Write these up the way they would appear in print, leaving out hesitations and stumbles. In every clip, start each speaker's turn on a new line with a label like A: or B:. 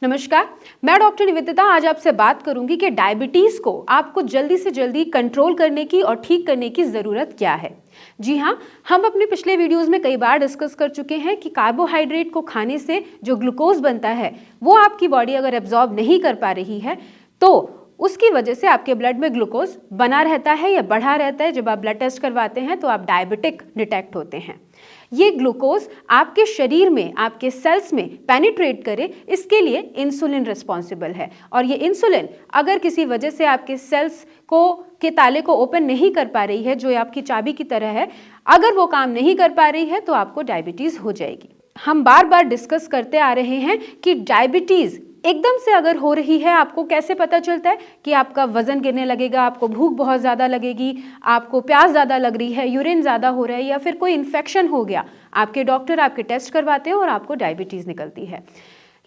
A: नमस्कार, मैं डॉक्टर निवेदिता आज आपसे बात करूंगी कि डायबिटीज को आपको जल्दी से जल्दी कंट्रोल करने की और ठीक करने की ज़रूरत क्या है। जी हाँ, हम अपने पिछले वीडियोस में कई बार डिस्कस कर चुके हैं कि कार्बोहाइड्रेट को खाने से जो ग्लूकोज बनता है वो आपकी बॉडी अगर एब्जॉर्ब नहीं कर पा रही है तो उसकी वजह से आपके ब्लड में ग्लूकोज बना रहता है या बढ़ा रहता है। जब आप ब्लड टेस्ट करवाते हैं तो आप डायबिटिक डिटेक्ट होते हैं। ये ग्लूकोज आपके शरीर में, आपके सेल्स में पेनिट्रेट करे, इसके लिए इंसुलिन रिस्पॉन्सिबल है। और ये इंसुलिन अगर किसी वजह से आपके सेल्स के ताले को ओपन नहीं कर पा रही है, जो आपकी चाबी की तरह है, अगर वो काम नहीं कर पा रही है तो आपको डायबिटीज हो जाएगी। हम बार बार डिस्कस करते आ रहे हैं कि डायबिटीज एकदम से अगर हो रही है, आपको कैसे पता चलता है कि आपका वजन गिरने लगेगा, आपको भूख बहुत ज़्यादा लगेगी, आपको प्यास ज़्यादा लग रही है, यूरिन ज़्यादा हो रहा है या फिर कोई इन्फेक्शन हो गया। आपके डॉक्टर आपके टेस्ट करवाते हैं और आपको डायबिटीज़ निकलती है।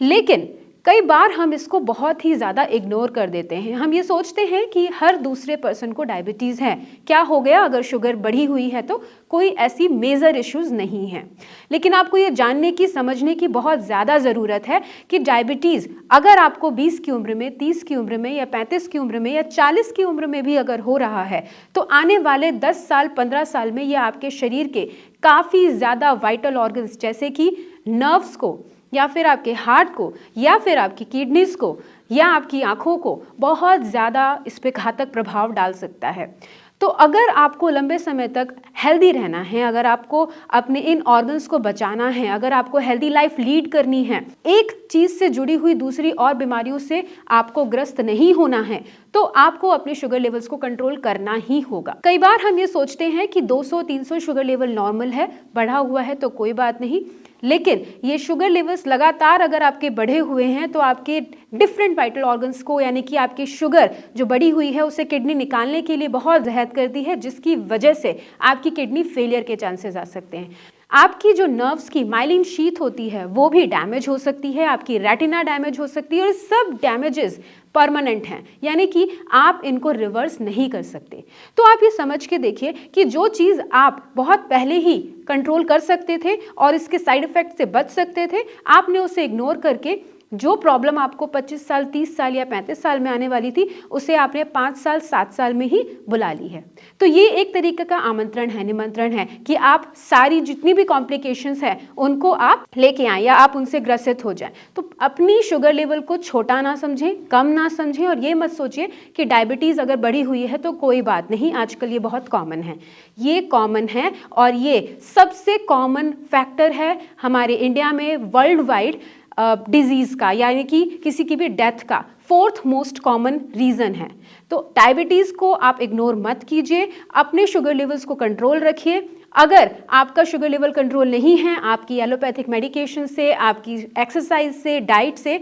A: लेकिन कई बार हम इसको बहुत ही ज़्यादा इग्नोर कर देते हैं। हम ये सोचते हैं कि हर दूसरे पर्सन को डायबिटीज़ है, क्या हो गया, अगर शुगर बढ़ी हुई है तो कोई ऐसी मेजर इश्यूज नहीं है। लेकिन आपको ये जानने की, समझने की बहुत ज़्यादा ज़रूरत है कि डायबिटीज़ अगर आपको 20 की उम्र में, 30 की उम्र में या 35 की उम्र में या 40 की उम्र में भी अगर हो रहा है तो आने वाले 10 साल, 15 साल में ये आपके शरीर के काफ़ी ज़्यादा वाइटल ऑर्गन्स जैसे कि नर्व्स को या फिर आपके हार्ट को या फिर आपकी किडनीज को या आपकी आँखों को बहुत ज़्यादा इस पे घातक प्रभाव डाल सकता है। तो अगर आपको लंबे समय तक हेल्दी रहना है, अगर आपको अपने इन ऑर्गन्स को बचाना है, अगर आपको हेल्दी लाइफ लीड करनी है, एक चीज़ से जुड़ी हुई दूसरी और बीमारियों से आपको ग्रस्त नहीं होना है, तो आपको अपने शुगर लेवल्स को कंट्रोल करना ही होगा। कई बार हम ये सोचते हैं कि 200-300 शुगर लेवल नॉर्मल है, बढ़ा हुआ है तो कोई बात नहीं। लेकिन ये शुगर लेवल्स लगातार अगर आपके बढ़े हुए हैं तो आपके डिफरेंट वाइटल ऑर्गन्स को, यानी कि आपकी शुगर जो बढ़ी हुई है उसे किडनी निकालने के लिए बहुत जहद करती है, जिसकी वजह से आपकी किडनी फेलियर के चांसेस आ सकते हैं। आपकी जो नर्व्स की माइलिन शीथ होती है वो भी डैमेज हो सकती है, आपकी रेटिना डैमेज हो सकती है और सब डैमेजेस परमानेंट हैं, यानी कि आप इनको रिवर्स नहीं कर सकते। तो आप ये समझ के देखिए कि जो चीज़ आप बहुत पहले ही कंट्रोल कर सकते थे और इसके साइड इफ़ेक्ट से बच सकते थे, आपने उसे इग्नोर करके जो प्रॉब्लम आपको 25 साल, 30 साल या 35 साल में आने वाली थी उसे आपने 5 साल, 7 साल में ही बुला ली है। तो ये एक तरीके का आमंत्रण है, निमंत्रण है कि आप सारी जितनी भी कॉम्प्लिकेशंस हैं उनको आप लेके आएं या आप उनसे ग्रसित हो जाएं। तो अपनी शुगर लेवल को छोटा ना समझें, कम ना समझें और ये मत सोचिए कि डायबिटीज़ अगर बढ़ी हुई है तो कोई बात नहीं। आजकल ये बहुत कॉमन है, ये कॉमन है और ये सबसे कॉमन फैक्टर है हमारे इंडिया में वर्ल्ड वाइड डिजीज़ का, यानी कि किसी की भी डेथ का 4th मोस्ट कॉमन रीज़न है। तो डायबिटीज़ को आप इग्नोर मत कीजिए, अपने शुगर लेवल्स को कंट्रोल रखिए। अगर आपका शुगर लेवल कंट्रोल नहीं है, आपकी एलोपैथिक मेडिकेशन से, आपकी एक्सरसाइज से, डाइट से,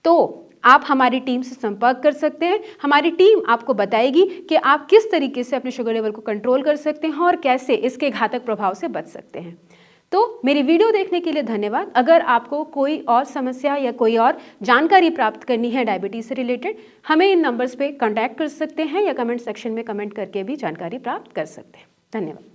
A: तो आप हमारी टीम से संपर्क कर सकते हैं। हमारी टीम आपको बताएगी कि आप किस तरीके से अपने शुगर लेवल को कंट्रोल कर सकते हैं और कैसे इसके घातक प्रभाव से बच सकते हैं। तो मेरी वीडियो देखने के लिए धन्यवाद। अगर आपको कोई और समस्या या कोई और जानकारी प्राप्त करनी है डायबिटीज़ से रिलेटेड, हमें इन नंबर्स पे कांटेक्ट कर सकते हैं या कमेंट सेक्शन में कमेंट करके भी जानकारी प्राप्त कर सकते हैं। धन्यवाद।